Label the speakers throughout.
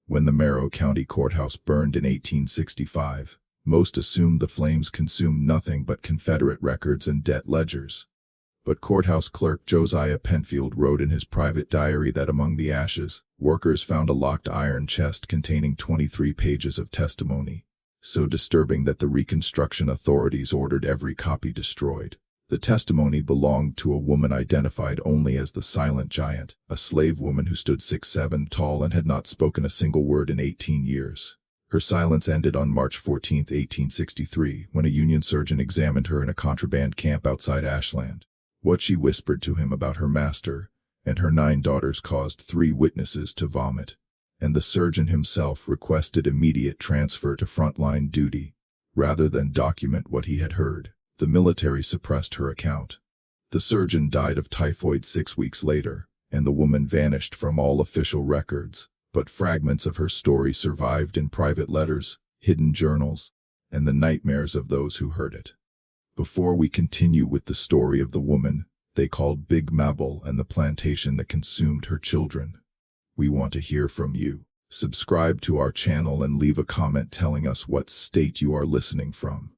Speaker 1: When the Merrill County Courthouse burned in 1865, most assumed the flames consumed nothing but Confederate records and debt ledgers. But courthouse clerk Josiah Penfield wrote in his private diary that among the ashes, workers found a locked iron chest containing 23 pages of testimony, so disturbing that the Reconstruction authorities ordered every copy destroyed. The testimony belonged to a woman identified only as the Silent Giant, a slave woman who stood 6'7" tall and had not spoken a single word in 18 years. Her silence ended on March 14, 1863, when a Union surgeon examined her in a contraband camp outside Ashland. What she whispered to him about her master and her 9 daughters caused 3 witnesses to vomit, and the surgeon himself requested immediate transfer to frontline duty. Rather than document what he had heard, the military suppressed her account. The surgeon died of typhoid 6 weeks later, and the woman vanished from all official records, but fragments of her story survived in private letters, hidden journals, and the nightmares of those who heard it. Before we continue with the story of the woman they called Big Mabel and the plantation that consumed her children, we want to hear from you. Subscribe to our channel and leave a comment telling us what state you are listening from.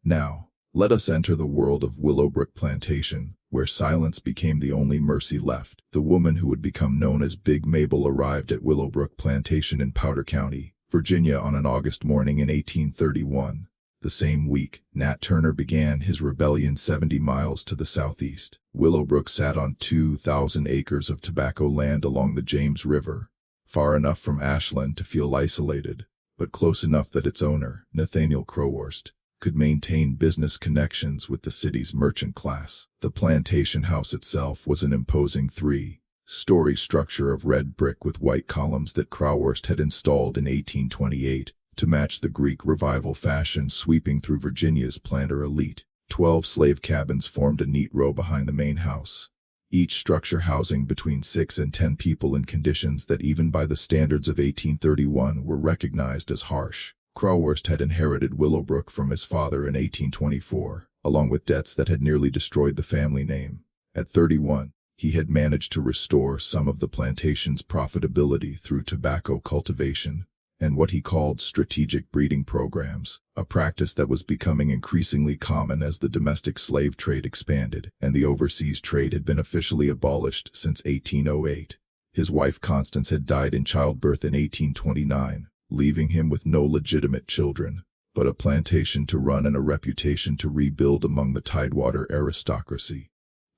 Speaker 1: Now, let us enter the world of Willowbrook Plantation, where silence became the only mercy left. The woman who would become known as Big Mabel arrived at Willowbrook Plantation in Powder County, Virginia on an August morning in 1831. The same week, Nat Turner began his rebellion 70 miles to the southeast. Willowbrook sat on 2,000 acres of tobacco land along the James River, far enough from Ashland to feel isolated, but close enough that its owner, Nathaniel Crowhurst, could maintain business connections with the city's merchant class. The plantation house itself was an imposing 3-story structure of red brick with white columns that Crowhurst had installed in 1828 to match the Greek Revival fashion sweeping through Virginia's planter elite. 12 slave cabins formed a neat row behind the main house, each structure housing between 6 and 10 people in conditions that even by the standards of 1831 were recognized as harsh. Crowhurst had inherited Willowbrook from his father in 1824, along with debts that had nearly destroyed the family name. At 31, he had managed to restore some of the plantation's profitability through tobacco cultivation and what he called strategic breeding programs, a practice that was becoming increasingly common as the domestic slave trade expanded and the overseas trade had been officially abolished since 1808. His wife Constance had died in childbirth in 1829, leaving him with no legitimate children, but a plantation to run and a reputation to rebuild among the Tidewater aristocracy.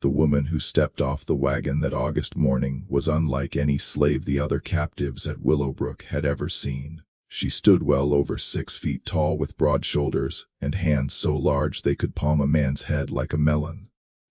Speaker 1: The woman who stepped off the wagon that August morning was unlike any slave the other captives at Willowbrook had ever seen. She stood well over 6 feet tall with broad shoulders and hands so large they could palm a man's head like a melon.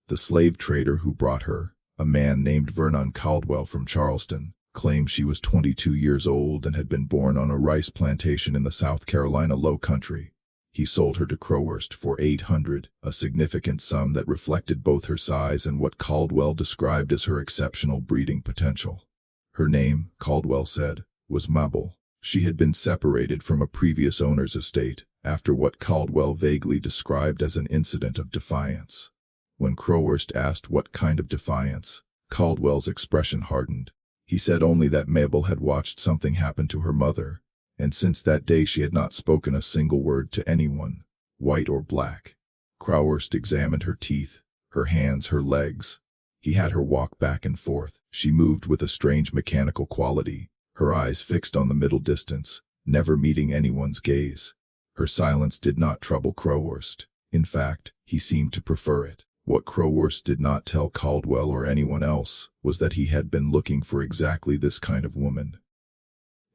Speaker 1: The slave trader who brought her, a man named Vernon Caldwell from Charleston, claimed she was 22 years old and had been born on a rice plantation in the South Carolina Low Country. He sold her to Crowhurst for $800, a significant sum that reflected both her size and what Caldwell described as her exceptional breeding potential. Her name, Caldwell said, was Mabel. She had been separated from a previous owner's estate after what Caldwell vaguely described as an incident of defiance. When Crowhurst asked what kind of defiance, Caldwell's expression hardened. He said only that Mabel had watched something happen to her mother, and since that day she had not spoken a single word to anyone, white or black. Crowhurst examined her teeth, her hands, her legs. He had her walk back and forth. She moved with a strange mechanical quality, her eyes fixed on the middle distance, never meeting anyone's gaze. Her silence did not trouble Crowhurst. In fact, he seemed to prefer it. What Crowhurst did not tell Caldwell or anyone else was that he had been looking for exactly this kind of woman.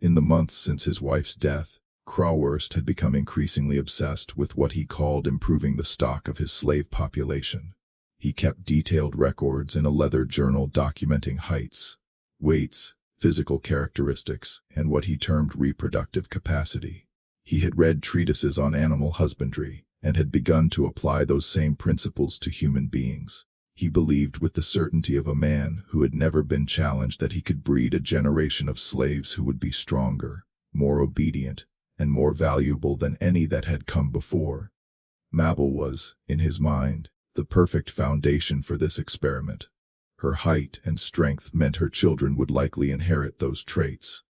Speaker 1: In the months since his wife's death, Crowhurst had become increasingly obsessed with what he called improving the stock of his slave population. He kept detailed records in a leather journal documenting heights, weights, physical characteristics, and what he termed reproductive capacity. He had read treatises on animal husbandry and had begun to apply those same principles to human beings. He believed with the certainty of a man who had never been challenged that he could breed a generation of slaves who would be stronger, more obedient, and more valuable than any that had come before. Mabel was, in his mind, the perfect foundation for this experiment. Her height and strength meant her children would likely inherit those traits.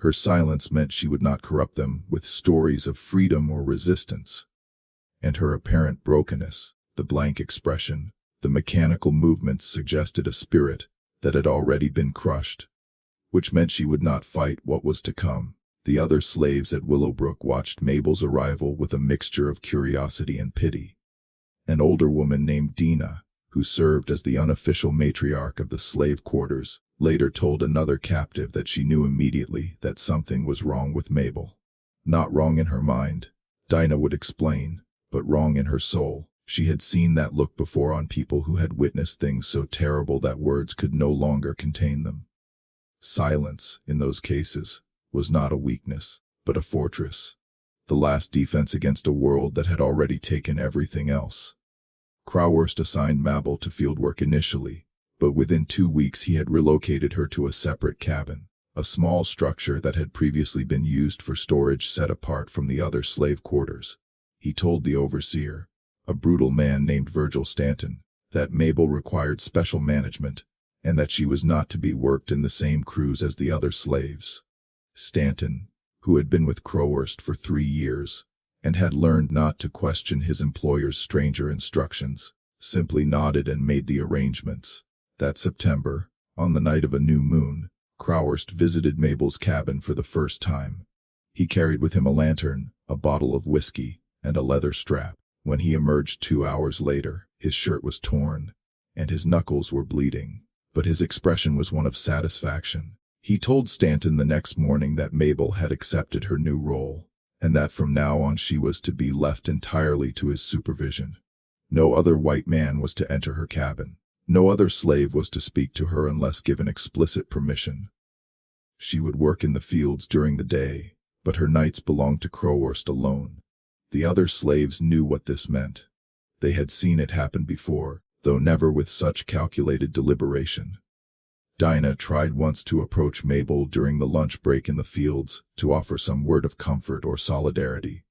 Speaker 1: Her silence meant she would not corrupt them with stories of freedom or resistance. And her apparent brokenness, the blank expression, the mechanical movements suggested a spirit that had already been crushed, which meant she would not fight what was to come. The other slaves at Willowbrook watched Mabel's arrival with a mixture of curiosity and pity. An older woman named Dina, who served as the unofficial matriarch of the slave quarters, later told another captive that she knew immediately that something was wrong with Mabel. Not wrong in her mind, Dinah would explain, but wrong in her soul. She had seen that look before on people who had witnessed things so terrible that words could no longer contain them. Silence, in those cases, was not a weakness, but a fortress. The last defense against a world that had already taken everything else. Crowhurst assigned Mabel to fieldwork initially, but within 2 weeks he had relocated her to a separate cabin, a small structure that had previously been used for storage set apart from the other slave quarters. He told the overseer, a brutal man named Virgil Stanton, that Mabel required special management, and that she was not to be worked in the same crews as the other slaves. Stanton, who had been with Crowhurst for 3 years, and had learned not to question his employer's stranger instructions, simply nodded and made the arrangements. That September, on the night of a new moon, Crowhurst visited Mabel's cabin for the first time. He carried with him a lantern, a bottle of whiskey, and a leather strap. When he emerged 2 hours later, his shirt was torn, and his knuckles were bleeding, but his expression was one of satisfaction. He told Stanton the next morning that Mabel had accepted her new role, and that from now on she was to be left entirely to his supervision. No other white man was to enter her cabin. No other slave was to speak to her unless given explicit permission. She would work in the fields during the day, but her nights belonged to Crowhurst alone. The other slaves knew what this meant. They had seen it happen before, though never with such calculated deliberation. Dinah tried once to approach Mabel during the lunch break in the fields to offer some word of comfort or solidarity.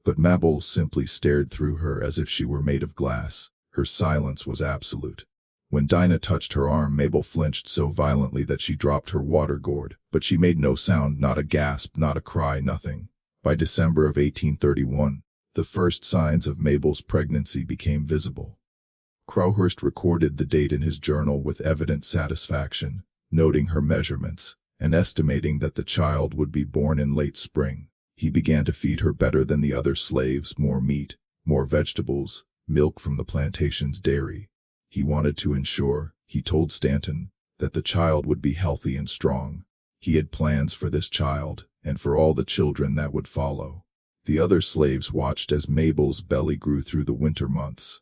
Speaker 1: But Mabel simply stared through her as if she were made of glass. Her silence was absolute. When Dinah touched her arm, Mabel flinched so violently that she dropped her water gourd, but she made no sound, not a gasp, not a cry, nothing. By December of 1831, the first signs of Mabel's pregnancy became visible. Crowhurst recorded the date in his journal with evident satisfaction, noting her measurements, and estimating that the child would be born in late spring. He began to feed her better than the other slaves, more meat, more vegetables, milk from the plantation's dairy. He wanted to ensure, he told Stanton, that the child would be healthy and strong. He had plans for this child, and for all the children that would follow. The other slaves watched as Mabel's belly grew through the winter months.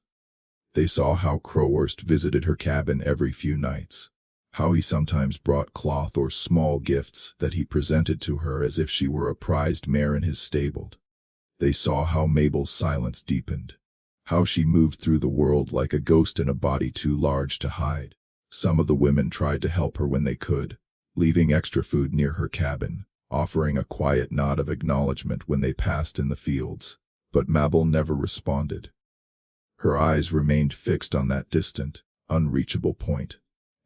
Speaker 1: They saw how Crowhurst visited her cabin every few nights, how he sometimes brought cloth or small gifts that he presented to her as if she were a prized mare in his stable. They saw how Mabel's silence deepened, how she moved through the world like a ghost in a body too large to hide. Some of the women tried to help her when they could, leaving extra food near her cabin, offering a quiet nod of acknowledgement when they passed in the fields, but Mabel never responded. Her eyes remained fixed on that distant, unreachable point,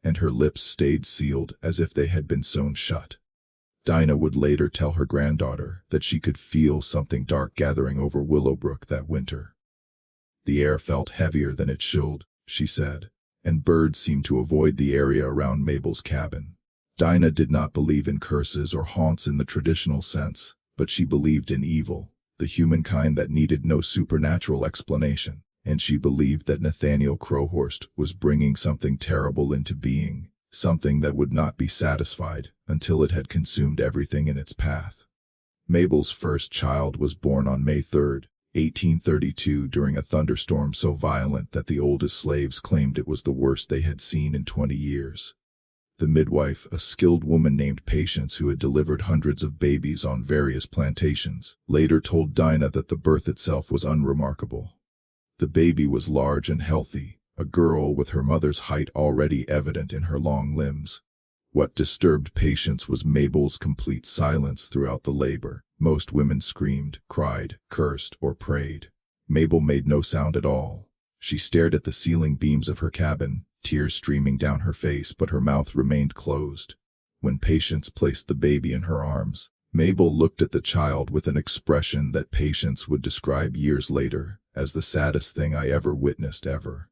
Speaker 1: and her lips stayed sealed as if they had been sewn shut. Dinah would later tell her granddaughter that she could feel something dark gathering over Willowbrook that winter. The air felt heavier than it should, she said, and birds seemed to avoid the area around Mabel's cabin. Dinah did not believe in curses or haunts in the traditional sense, but she believed in evil, the humankind that needed no supernatural explanation, and she believed that Nathaniel Crowhurst was bringing something terrible into being, something that would not be satisfied until it had consumed everything in its path. Mabel's first child was born on May 3, 1832, during a thunderstorm so violent that the oldest slaves claimed it was the worst they had seen in 20 years. The midwife, a skilled woman named Patience who had delivered hundreds of babies on various plantations, later told Dinah that the birth itself was unremarkable. The baby was large and healthy, a girl with her mother's height already evident in her long limbs. What disturbed Patience was Mabel's complete silence throughout the labor. Most women screamed, cried, cursed, or prayed. Mabel made no sound at all. She stared at the ceiling beams of her cabin, tears streaming down her face, but her mouth remained closed. When Patience placed the baby in her arms, Mabel looked at the child with an expression that Patience would describe years later as the saddest thing I ever witnessed ever.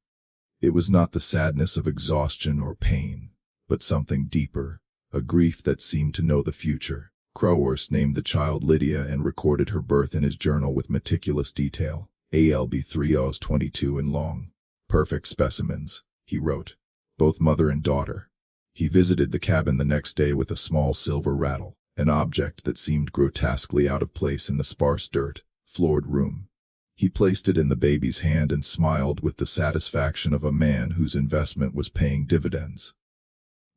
Speaker 1: It was not the sadness of exhaustion or pain, but something deeper, a grief that seemed to know the future. Crowhurst named the child Lydia and recorded her birth in his journal with meticulous detail. ALB 3 O's 22 and long. Perfect specimens, he wrote. Both mother and daughter. He visited the cabin the next day with a small silver rattle, an object that seemed grotesquely out of place in the sparse dirt-floored room. He placed it in the baby's hand and smiled with the satisfaction of a man whose investment was paying dividends.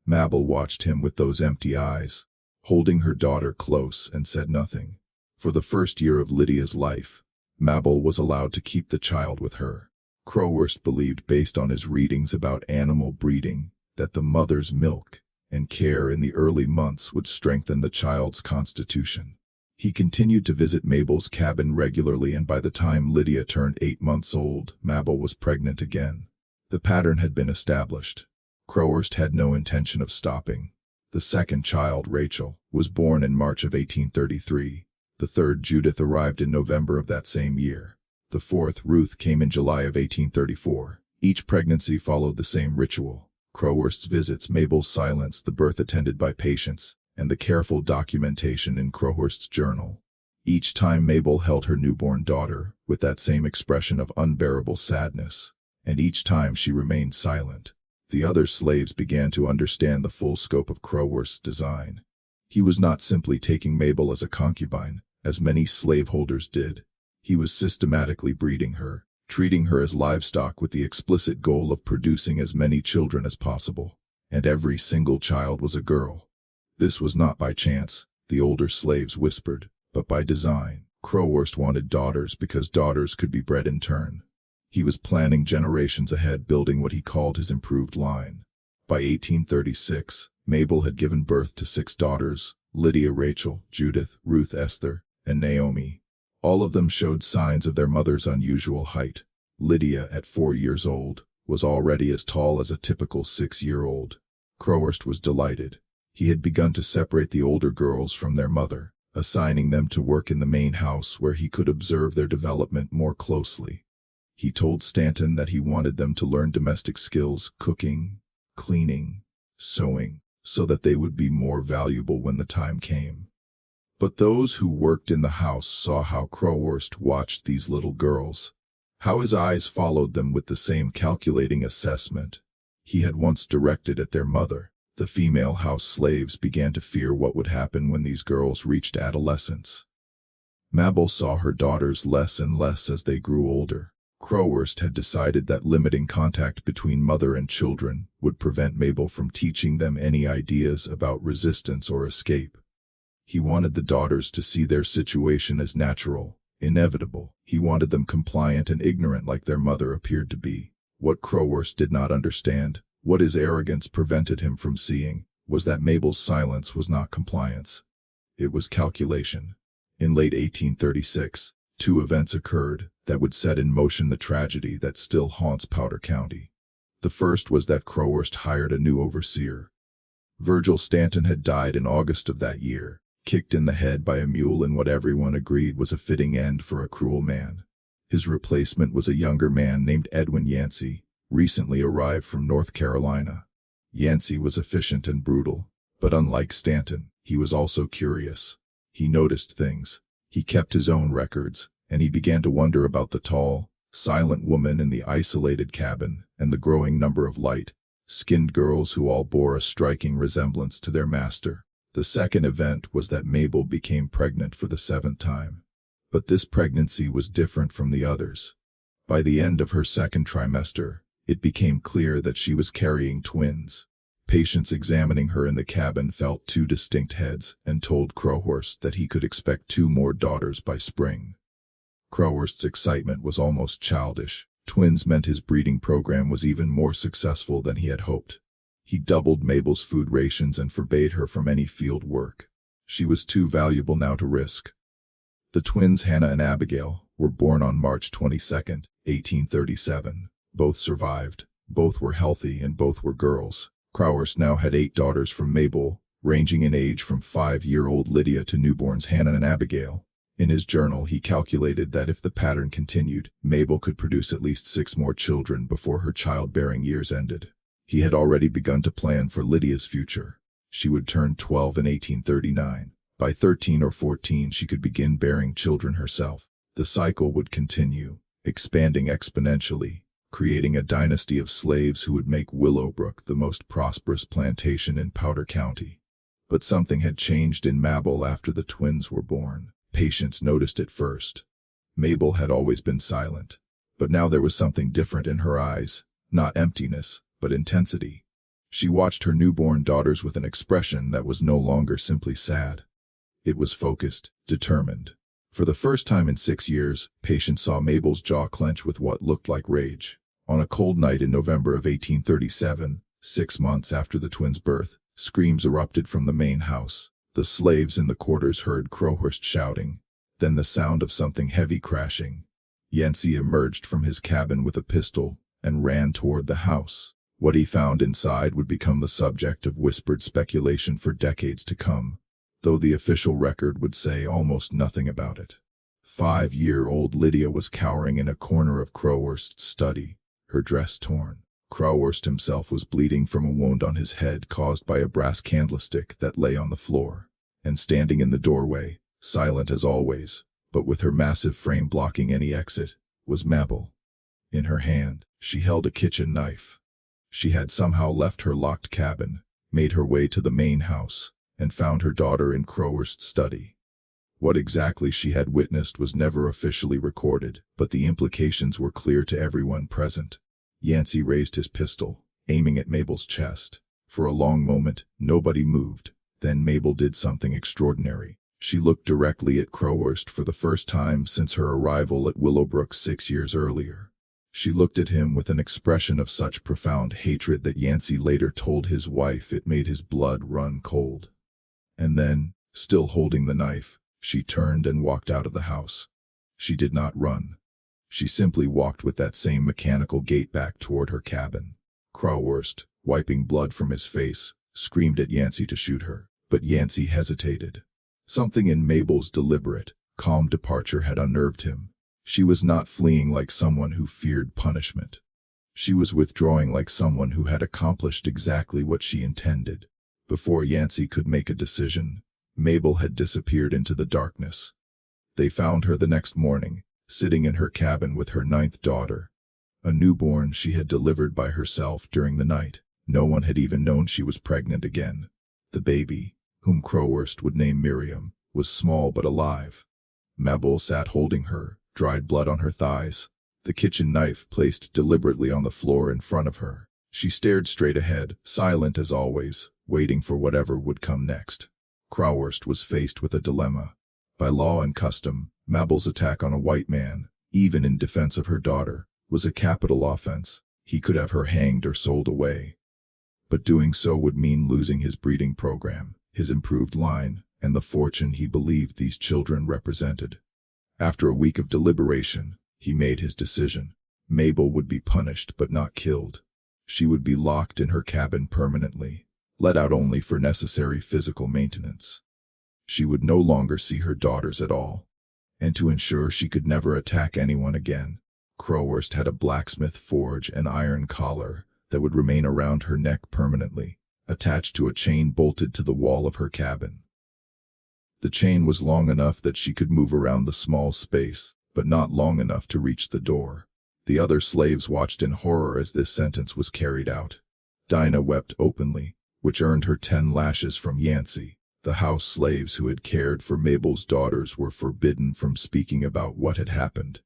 Speaker 1: Mabel watched him with those empty eyes, holding her daughter close, and said nothing. For the first year of Lydia's life, Mabel was allowed to keep the child with her. Crowhurst believed, based on his readings about animal breeding, that the mother's milk and care in the early months would strengthen the child's constitution. He continued to visit Mabel's cabin regularly, and by the time Lydia turned 8 months old, Mabel was pregnant again. The pattern had been established. Crowhurst had no intention of stopping. The second child, Rachel, was born in March of 1833. The third, Judith, arrived in November of that same year. The fourth, Ruth, came in July of 1834. Each pregnancy followed the same ritual. Crowhurst's visits, Mabel's silence, the birth attended by Patience, and the careful documentation in Crowhurst's journal. Each time Mabel held her newborn daughter with that same expression of unbearable sadness, and each time she remained silent. The other slaves began to understand the full scope of Crowhurst's design. He was not simply taking Mabel as a concubine, as many slaveholders did. He was systematically breeding her, treating her as livestock with the explicit goal of producing as many children as possible. And every single child was a girl. This was not by chance, the older slaves whispered, but by design. Crowhurst wanted daughters because daughters could be bred in turn. He was planning generations ahead, building what he called his improved line. By 1836, Mabel had given birth to 6 daughters: Lydia, Rachel, Judith, Ruth, Esther, and Naomi. All of them showed signs of their mother's unusual height. Lydia, at 4 years old, was already as tall as a typical 6-year-old. Crowhurst was delighted. He had begun to separate the older girls from their mother, assigning them to work in the main house where he could observe their development more closely. He told Stanton that he wanted them to learn domestic skills, cooking, cleaning, sewing, so that they would be more valuable when the time came. But those who worked in the house saw how Crowhurst watched these little girls, how his eyes followed them with the same calculating assessment he had once directed at their mother. The female house slaves began to fear what would happen when these girls reached adolescence. Mabel saw her daughters less and less as they grew older. Crowhurst had decided that limiting contact between mother and children would prevent Mabel from teaching them any ideas about resistance or escape. He wanted the daughters to see their situation as natural, inevitable. He wanted them compliant and ignorant like their mother appeared to be. What Crowhurst did not understand, what his arrogance prevented him from seeing, was that Mabel's silence was not compliance. It was calculation. In late 1836, 2 events occurred that would set in motion the tragedy that still haunts Powder County. The first was that Crowhurst hired a new overseer. Virgil Stanton had died in August of that year, kicked in the head by a mule in what everyone agreed was a fitting end for a cruel man. His replacement was a younger man named Edwin Yancey, recently arrived from North Carolina. Yancey was efficient and brutal, but unlike Stanton, he was also curious. He noticed things. He kept his own records, and he began to wonder about the tall, silent woman in the isolated cabin and the growing number of light-skinned girls who all bore a striking resemblance to their master. The second event was that Mabel became pregnant for the 7th time. But this pregnancy was different from the others. By the end of her 2nd trimester, it became clear that she was carrying twins. Patience, examining her in the cabin, felt 2 distinct heads and told Crowhurst that he could expect 2 more daughters by spring. Crowhurst's excitement was almost childish. Twins meant his breeding program was even more successful than he had hoped. He doubled Mabel's food rations and forbade her from any field work. She was too valuable now to risk. The twins, Hannah and Abigail, were born on March 22, 1837. Both survived, both were healthy, and both were girls. Crowhurst now had 8 daughters from Mabel, ranging in age from 5-year-old Lydia to newborns Hannah and Abigail. In his journal, he calculated that if the pattern continued, Mabel could produce at least 6 more children before her childbearing years ended. He had already begun to plan for Lydia's future. She would turn 12 in 1839. By 13 or 14, she could begin bearing children herself. The cycle would continue, expanding exponentially, creating a dynasty of slaves who would make Willowbrook the most prosperous plantation in Powder County. But something had changed in Mabel after the twins were born. Patients noticed it first. Mabel had always been silent, but now there was something different in her eyes, not emptiness, but intensity. She watched her newborn daughters with an expression that was no longer simply sad. It was focused, determined. For the first time in 6 years, patients saw Mabel's jaw clench with what looked like rage. On a cold night in November of 1837, 6 months after the twins' birth, screams erupted from the main house. The slaves in the quarters heard Crowhurst shouting, then the sound of something heavy crashing. Yancey emerged from his cabin with a pistol and ran toward the house. What he found inside would become the subject of whispered speculation for decades to come, though the official record would say almost nothing about it. 5-year-old Lydia was cowering in a corner of Crowhurst's study, her dress torn. Crowhurst himself was bleeding from a wound on his head caused by a brass candlestick that lay on the floor. And standing in the doorway, silent as always, but with her massive frame blocking any exit, was Mabel. In her hand, she held a kitchen knife. She had somehow left her locked cabin, made her way to the main house, and found her daughter in Crowhurst's study. What exactly she had witnessed was never officially recorded, but the implications were clear to everyone present. Yancey raised his pistol, aiming at Mabel's chest. For a long moment, nobody moved. Then Mabel did something extraordinary. She looked directly at Crowhurst for the first time since her arrival at Willowbrook 6 years earlier. She looked at him with an expression of such profound hatred that Yancey later told his wife it made his blood run cold. And then, still holding the knife, she turned and walked out of the house. She did not run. She simply walked with that same mechanical gait back toward her cabin. Crowhurst, wiping blood from his face, screamed at Yancey to shoot her, but Yancey hesitated. Something in Mabel's deliberate, calm departure had unnerved him. She was not fleeing like someone who feared punishment. She was withdrawing like someone who had accomplished exactly what she intended. Before Yancey could make a decision, Mabel had disappeared into the darkness. They found her the next morning, sitting in her cabin with her 9th daughter, a newborn she had delivered by herself during the night. No one had even known she was pregnant again. The baby, whom Crowhurst would name Miriam, was small but alive. Mabel sat holding her, dried blood on her thighs, the kitchen knife placed deliberately on the floor in front of her. She stared straight ahead, silent as always, waiting for whatever would come next. Crowhurst was faced with a dilemma. By law and custom, Mabel's attack on a white man, even in defense of her daughter, was a capital offense. He could have her hanged or sold away. But doing so would mean losing his breeding program, his improved line, and the fortune he believed these children represented. After a week of deliberation, he made his decision. Mabel would be punished but not killed. She would be locked in her cabin permanently, let out only for necessary physical maintenance. She would no longer see her daughters at all. And to ensure she could never attack anyone again, Crowhurst had a blacksmith forge an iron collar that would remain around her neck permanently, attached to a chain bolted to the wall of her cabin. The chain was long enough that she could move around the small space, but not long enough to reach the door. The other slaves watched in horror as this sentence was carried out. Dinah wept openly, which earned her 10 lashes from Yancey. The house slaves who had cared for Mabel's daughters were forbidden from speaking about what had happened.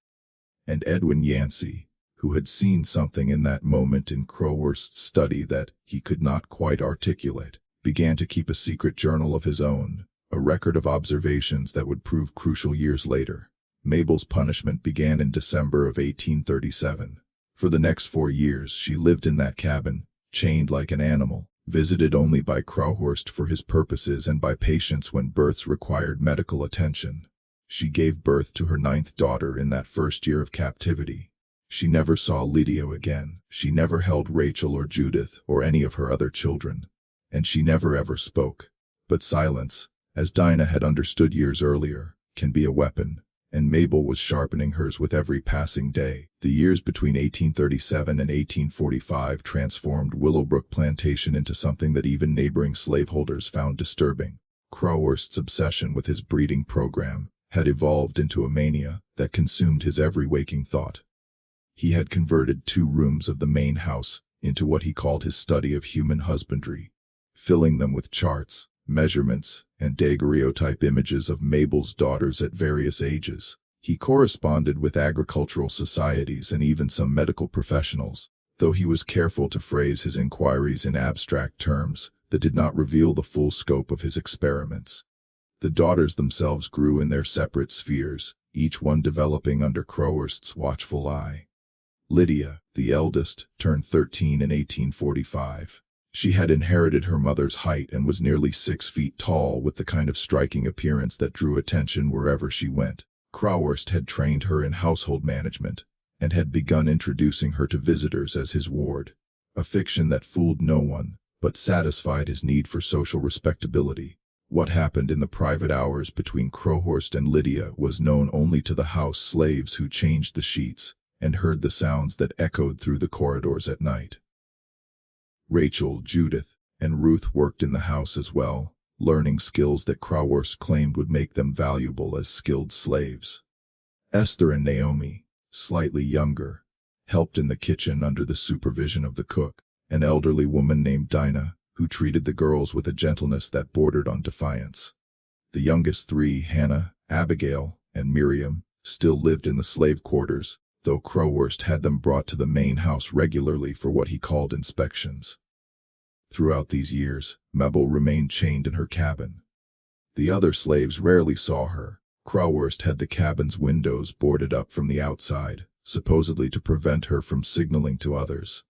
Speaker 1: And Edwin Yancey, who had seen something in that moment in Crowhurst's study that he could not quite articulate, began to keep a secret journal of his own, a record of observations that would prove crucial years later. Mabel's punishment began in December of 1837. For the next 4 years she lived in that cabin, chained like an animal, visited only by Crowhurst for his purposes and by patients when births required medical attention. She gave birth to her 9th daughter in that first year of captivity. She never saw Lydia again. She never held Rachel or Judith or any of her other children. And she never ever spoke. But silence, as Dinah had understood years earlier, can be a weapon, and Mabel was sharpening hers with every passing day. The years between 1837 and 1845 transformed Willowbrook Plantation into something that even neighboring slaveholders found disturbing. Crowhurst's obsession with his breeding program had evolved into a mania that consumed his every waking thought. He had converted 2 rooms of the main house into what he called his study of human husbandry, filling them with charts, measurements, and daguerreotype images of Mabel's daughters at various ages. He corresponded with agricultural societies and even some medical professionals, though he was careful to phrase his inquiries in abstract terms that did not reveal the full scope of his experiments. The daughters themselves grew in their separate spheres, each one developing under Crowhurst's watchful eye. Lydia, the eldest, turned 13 in 1845. She had inherited her mother's height and was nearly 6 feet tall, with the kind of striking appearance that drew attention wherever she went. Crowhurst had trained her in household management, and had begun introducing her to visitors as his ward, a fiction that fooled no one, but satisfied his need for social respectability. What happened in the private hours between Crowhurst and Lydia was known only to the house slaves who changed the sheets and heard the sounds that echoed through the corridors at night. Rachel, Judith, and Ruth worked in the house as well, learning skills that Crowhurst claimed would make them valuable as skilled slaves. Esther and Naomi, slightly younger, helped in the kitchen under the supervision of the cook, an elderly woman named Dinah, who treated the girls with a gentleness that bordered on defiance. The youngest 3, Hannah, Abigail, and Miriam, still lived in the slave quarters, though Crowhurst had them brought to the main house regularly for what he called inspections. Throughout these years, Mabel remained chained in her cabin. The other slaves rarely saw her. Crowhurst had the cabin's windows boarded up from the outside, supposedly to prevent her from signaling to others.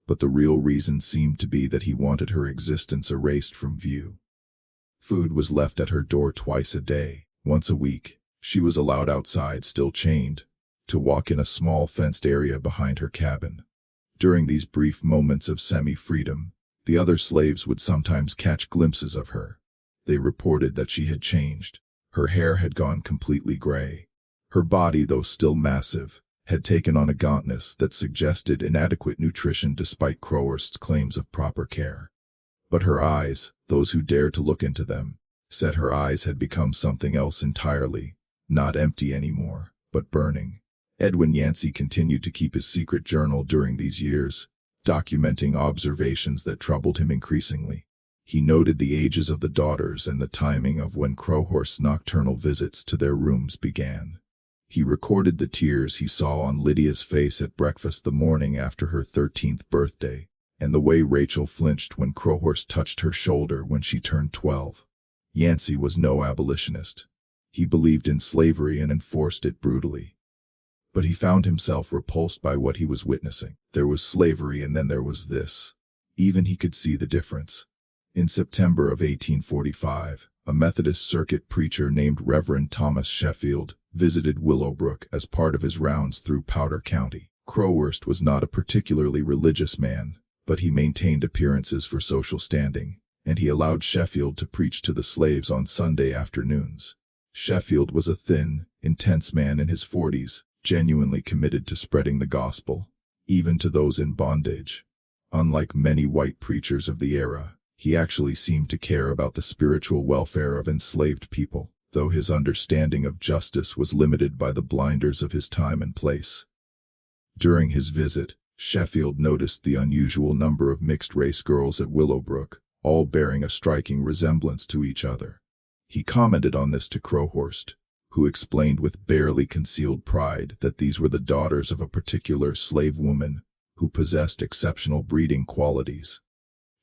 Speaker 1: But the real reason seemed to be that he wanted her existence erased from view. Food was left at her door twice a day. Once a week, she was allowed outside, still chained, to walk in a small fenced area behind her cabin. During these brief moments of semi-freedom, the other slaves would sometimes catch glimpses of her. They reported that she had changed. Her hair had gone completely gray. Her body, though still massive, had taken on a gauntness that suggested inadequate nutrition despite Crowhurst's claims of proper care. But her eyes, those who dared to look into them, said her eyes had become something else entirely, not empty anymore, but burning. Edwin Yancey continued to keep his secret journal during these years, documenting observations that troubled him increasingly. He noted the ages of the daughters and the timing of when Crowhurst's nocturnal visits to their rooms began. He recorded the tears he saw on Lydia's face at breakfast the morning after her 13th birthday, and the way Rachel flinched when Crowhurst touched her shoulder when she turned 12. Yancey was no abolitionist. He believed in slavery and enforced it brutally. But he found himself repulsed by what he was witnessing. There was slavery, and then there was this. Even he could see the difference. In September of 1845, a Methodist circuit preacher named Reverend Thomas Sheffield visited Willowbrook as part of his rounds through Powder County. Crowhurst was not a particularly religious man, but he maintained appearances for social standing, and he allowed Sheffield to preach to the slaves on Sunday afternoons. Sheffield was a thin, intense man in his 40s, genuinely committed to spreading the gospel, even to those in bondage. Unlike many white preachers of the era, he actually seemed to care about the spiritual welfare of enslaved people, though his understanding of justice was limited by the blinders of his time and place. During his visit, Sheffield noticed the unusual number of mixed-race girls at Willowbrook, all bearing a striking resemblance to each other. He commented on this to Crowhurst, who explained with barely concealed pride that these were the daughters of a particular slave woman who possessed exceptional breeding qualities.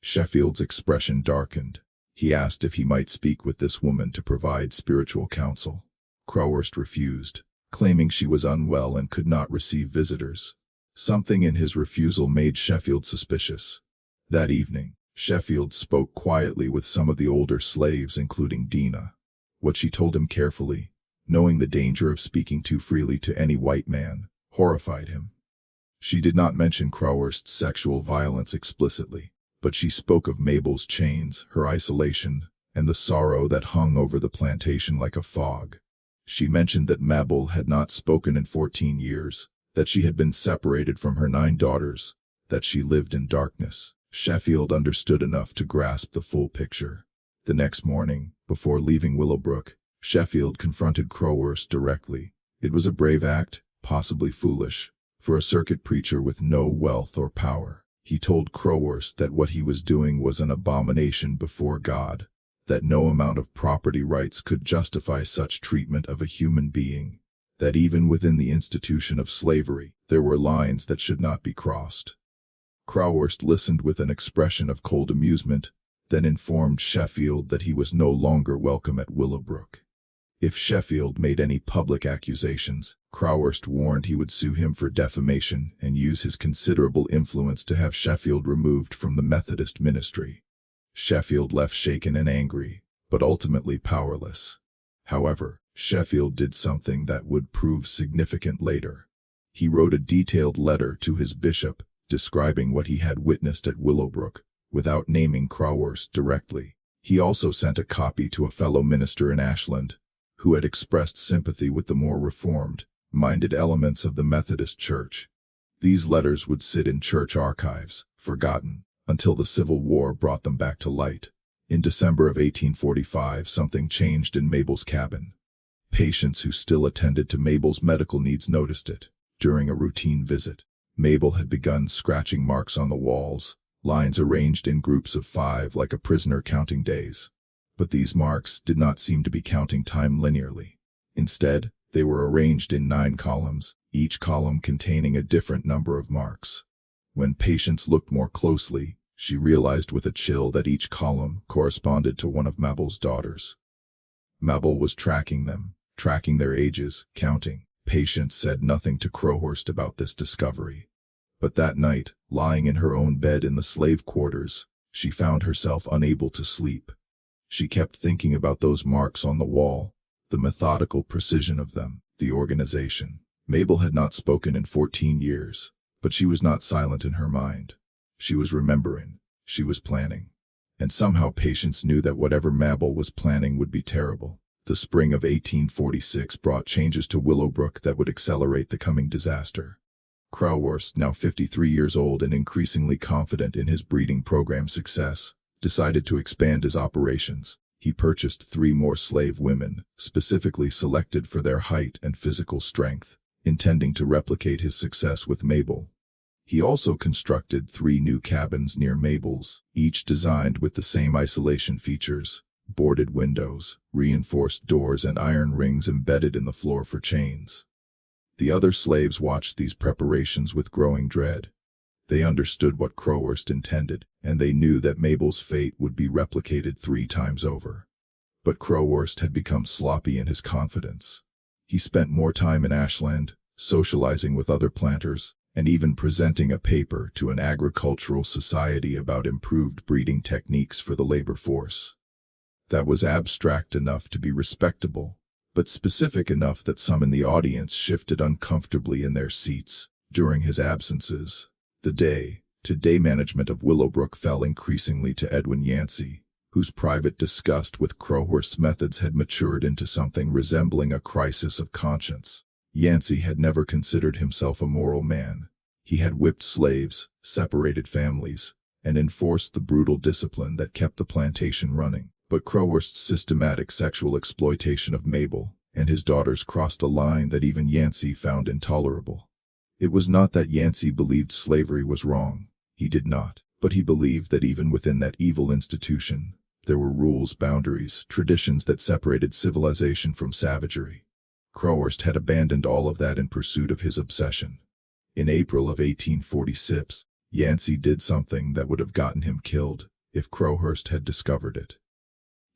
Speaker 1: Sheffield's expression darkened. He asked if he might speak with this woman to provide spiritual counsel. Crowhurst refused, claiming she was unwell and could not receive visitors. Something in his refusal made Sheffield suspicious. That evening, Sheffield spoke quietly with some of the older slaves, including Dinah. What she told him carefully, knowing the danger of speaking too freely to any white man, horrified him. She did not mention Crowhurst's sexual violence explicitly, but she spoke of Mabel's chains, her isolation, and the sorrow that hung over the plantation like a fog. She mentioned that Mabel had not spoken in 14 years, that she had been separated from her 9 daughters, that she lived in darkness. Sheffield understood enough to grasp the full picture. The next morning, before leaving Willowbrook, Sheffield confronted Crowhurst directly. It was a brave act, possibly foolish, for a circuit preacher with no wealth or power. He told Crowhurst that what he was doing was an abomination before God, that no amount of property rights could justify such treatment of a human being, that even within the institution of slavery, there were lines that should not be crossed. Crowhurst listened with an expression of cold amusement, then informed Sheffield that he was no longer welcome at Willowbrook. If Sheffield made any public accusations, Crowhurst warned he would sue him for defamation and use his considerable influence to have Sheffield removed from the Methodist ministry. Sheffield left shaken and angry, but ultimately powerless. However, Sheffield did something that would prove significant later. He wrote a detailed letter to his bishop, describing what he had witnessed at Willowbrook, without naming Crowhurst directly. He also sent a copy to a fellow minister in Ashland, who had expressed sympathy with the more reformed-minded elements of the Methodist Church. These letters would sit in church archives, forgotten, until the Civil War brought them back to light. In December of 1845, something changed in Mabel's cabin. Patients who still attended to Mabel's medical needs noticed it. During a routine visit, Mabel had begun scratching marks on the walls, lines arranged in groups of 5 like a prisoner counting days. But these marks did not seem to be counting time linearly. Instead, they were arranged in 9 columns, each column containing a different number of marks. When patients looked more closely, she realized with a chill that each column corresponded to one of Mabel's daughters. Mabel was tracking them, tracking their ages, counting. Patients said nothing to Crowhurst about this discovery. But that night, lying in her own bed in the slave quarters, she found herself unable to sleep. She kept thinking about those marks on the wall, the methodical precision of them, the organization. Mabel had not spoken in 14 years, but she was not silent in her mind. She was remembering, she was planning. And somehow Patience knew that whatever Mabel was planning would be terrible. The spring of 1846 brought changes to Willowbrook that would accelerate the coming disaster. Crowhurst, now 53 years old and increasingly confident in his breeding program success, decided to expand his operations. He purchased 3 more slave women, specifically selected for their height and physical strength, intending to replicate his success with Mabel. He also constructed 3 new cabins near Mabel's, each designed with the same isolation features: boarded windows, reinforced doors, and iron rings embedded in the floor for chains. The other slaves watched these preparations with growing dread. They understood what Crowhurst intended, and they knew that Mabel's fate would be replicated 3 times over. But Crowhurst had become sloppy in his confidence. He spent more time in Ashland, socializing with other planters, and even presenting a paper to an agricultural society about improved breeding techniques for the labor force. That was abstract enough to be respectable, but specific enough that some in the audience shifted uncomfortably in their seats. During his absences, the day-to-day management of Willowbrook fell increasingly to Edwin Yancey, whose private disgust with Crowhurst's methods had matured into something resembling a crisis of conscience. Yancey had never considered himself a moral man. He had whipped slaves, separated families, and enforced the brutal discipline that kept the plantation running. But Crowhurst's systematic sexual exploitation of Mabel and his daughters crossed a line that even Yancey found intolerable. It was not that Yancey believed slavery was wrong. He did not. But he believed that even within that evil institution, there were rules, boundaries, traditions that separated civilization from savagery. Crowhurst had abandoned all of that in pursuit of his obsession. In April of 1846, Yancey did something that would have gotten him killed if Crowhurst had discovered it.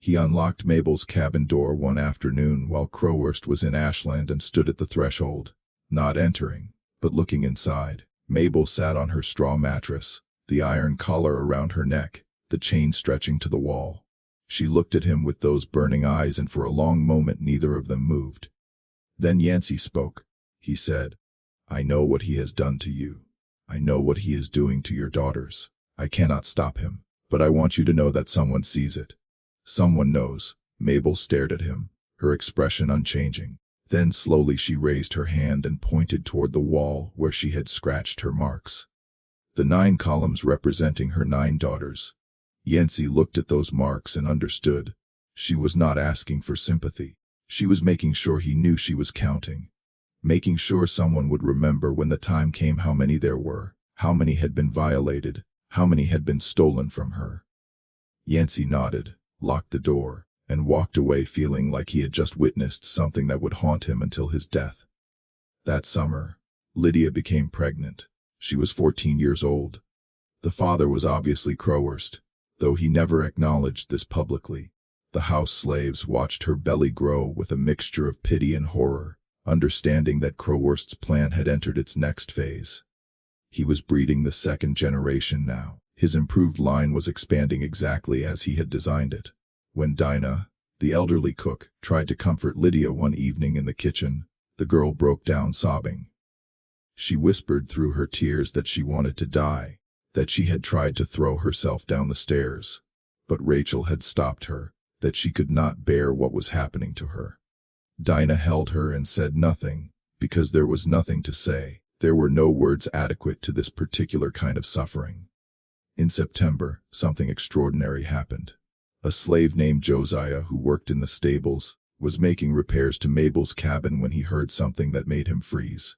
Speaker 1: He unlocked Mabel's cabin door one afternoon while Crowhurst was in Ashland and stood at the threshold, not entering, but looking inside. Mabel sat on her straw mattress, the iron collar around her neck, the chain stretching to the wall. She looked at him with those burning eyes, and for a long moment neither of them moved. Then Yancey spoke. He said, "I know what he has done to you. I know what he is doing to your daughters. I cannot stop him, but I want you to know that someone sees it. Someone knows. Mabel stared at him, her expression unchanging. Then slowly she raised her hand and pointed toward the wall where she had scratched her marks. The 9 columns representing her 9 daughters. Yancey looked at those marks and understood. She was not asking for sympathy. She was making sure he knew she was counting. Making sure someone would remember when the time came how many there were, how many had been violated, how many had been stolen from her. Yancey nodded, locked the door, and walked away feeling like he had just witnessed something that would haunt him until his death. That summer, Lydia became pregnant. She was 14 years old. The father was obviously Crowhurst, though he never acknowledged this publicly. The house slaves watched her belly grow with a mixture of pity and horror, understanding that Crowhurst's plan had entered its next phase. He was breeding the 2nd generation now. His improved line was expanding exactly as he had designed it. When Dinah, the elderly cook, tried to comfort Lydia one evening in the kitchen, the girl broke down sobbing. She whispered through her tears that she wanted to die, that she had tried to throw herself down the stairs, but Rachel had stopped her, that she could not bear what was happening to her. Dinah held her and said nothing, because there was nothing to say. There were no words adequate to this particular kind of suffering. In September, something extraordinary happened. A slave named Josiah, who worked in the stables, was making repairs to Mabel's cabin when he heard something that made him freeze.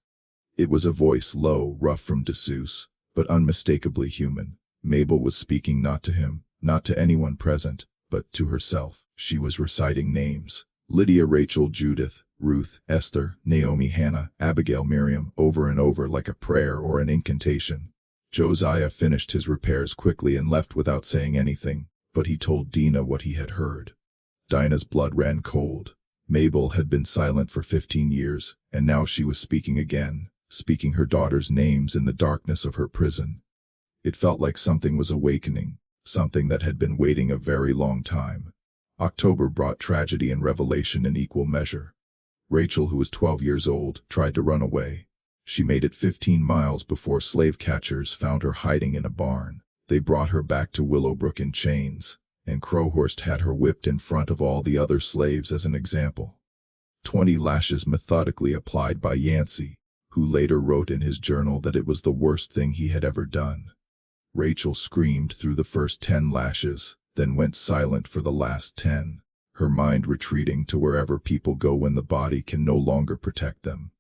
Speaker 1: It was a voice low, rough from Dessous, but unmistakably human. Mabel was speaking not to him, not to anyone present, but to herself. She was reciting names. Lydia, Rachel, Judith, Ruth, Esther, Naomi, Hannah, Abigail, Miriam, over and over like a prayer or an incantation. Josiah finished his repairs quickly and left without saying anything, but he told Dinah what he had heard. Dinah's blood ran cold. Mabel had been silent for 15 years, and now she was speaking again, speaking her daughter's names in the darkness of her prison. It felt like something was awakening, something that had been waiting a very long time. October brought tragedy and revelation in equal measure. Rachel, who was 12 years old, tried to run away. She made it 15 miles before slave catchers found her hiding in a barn. They brought her back to Willowbrook in chains, and Crowhurst had her whipped in front of all the other slaves as an example. 20 lashes methodically applied by Yancey, who later wrote in his journal that it was the worst thing he had ever done. Rachel screamed through the first 10 lashes, then went silent for the last 10, her mind retreating to wherever people go when the body can no longer protect them.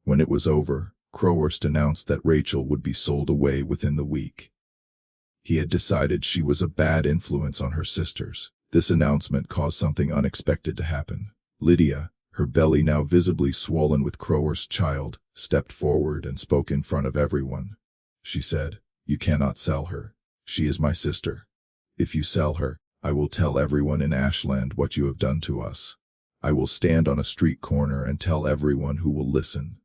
Speaker 1: When it was over, Crowhurst announced that Rachel would be sold away within the week. He had decided she was a bad influence on her sisters. This announcement caused something unexpected to happen. Lydia, her belly now visibly swollen with Crowhurst's child, stepped forward and spoke in front of everyone. She said, "You cannot sell her. She is my sister. If you sell her, I will tell everyone in Ashland what you have done to us. I will stand on a street corner and tell everyone who will listen."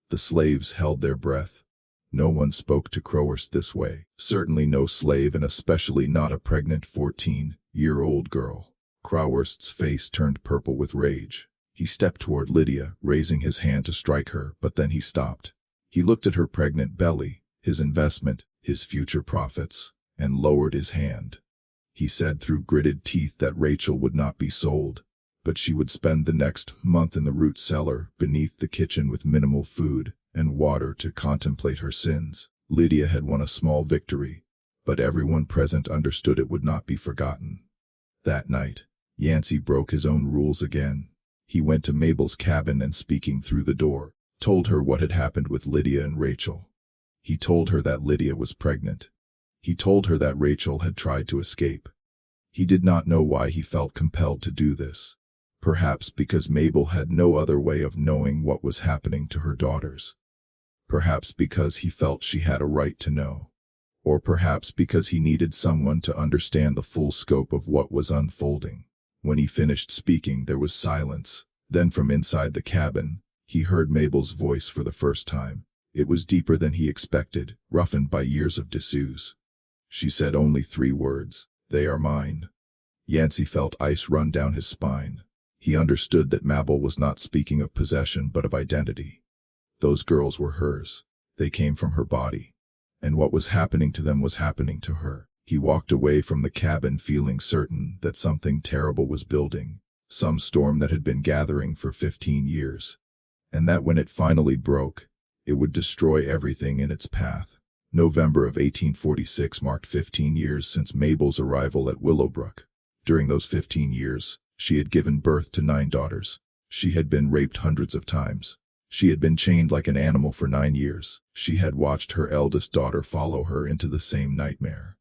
Speaker 1: The slaves held their breath. No one spoke to Crowhurst this way, certainly no slave, and especially not a pregnant 14-year-old girl. Crowhurst's face turned purple with rage. He stepped toward Lydia, raising his hand to strike her, but then he stopped. He looked at her pregnant belly, his investment, his future profits, and lowered his hand. He said through gritted teeth that Rachel would not be sold, but she would spend the next month in the root cellar beneath the kitchen with minimal food and water to contemplate her sins. Lydia had won a small victory, but everyone present understood it would not be forgotten. That night, Yancey broke his own rules again. He went to Mabel's cabin and, speaking through the door, told her what had happened with Lydia and Rachel. He told her that Lydia was pregnant. He told her that Rachel had tried to escape. He did not know why he felt compelled to do this. Perhaps because Mabel had no other way of knowing what was happening to her daughters. Perhaps because he felt she had a right to know. Or perhaps because he needed someone to understand the full scope of what was unfolding. When he finished speaking, there was silence. Then from inside the cabin, he heard Mabel's voice for the first time. It was deeper than he expected, roughened by years of disuse. She said only 3 words, "They are mine." Yancey felt ice run down his spine. He understood that Mabel was not speaking of possession but of identity. Those girls were hers. They came from her body. And what was happening to them was happening to her. He walked away from the cabin feeling certain that something terrible was building, some storm that had been gathering for 15 years, and that when it finally broke, it would destroy everything in its path. November of 1846 marked 15 years since Mabel's arrival at Willowbrook. During those 15 years, she had given birth to 9 daughters. She had been raped hundreds of times. She had been chained like an animal for 9 years. She had watched her eldest daughter follow her into the same nightmare.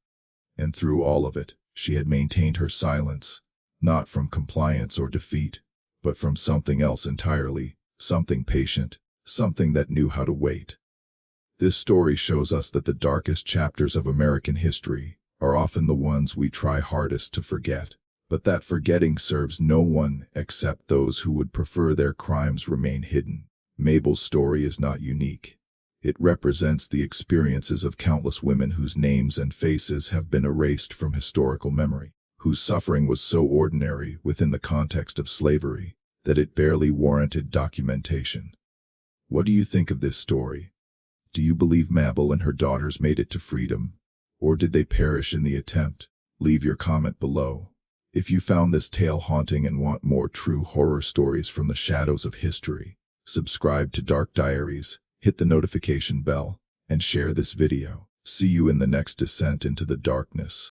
Speaker 1: And through all of it, she had maintained her silence, not from compliance or defeat, but from something else entirely, something patient, something that knew how to wait. This story shows us that the darkest chapters of American history are often the ones we try hardest to forget, but that forgetting serves no one except those who would prefer their crimes remain hidden. Mabel's story is not unique. It represents the experiences of countless women whose names and faces have been erased from historical memory, whose suffering was so ordinary within the context of slavery that it barely warranted documentation. What do you think of this story? Do you believe Mabel and her daughters made it to freedom, or did they perish in the attempt? Leave your comment below. If you found this tale haunting and want more true horror stories from the shadows of history, subscribe to Dark Diaries, hit the notification bell, and share this video. See you in the next descent into the darkness.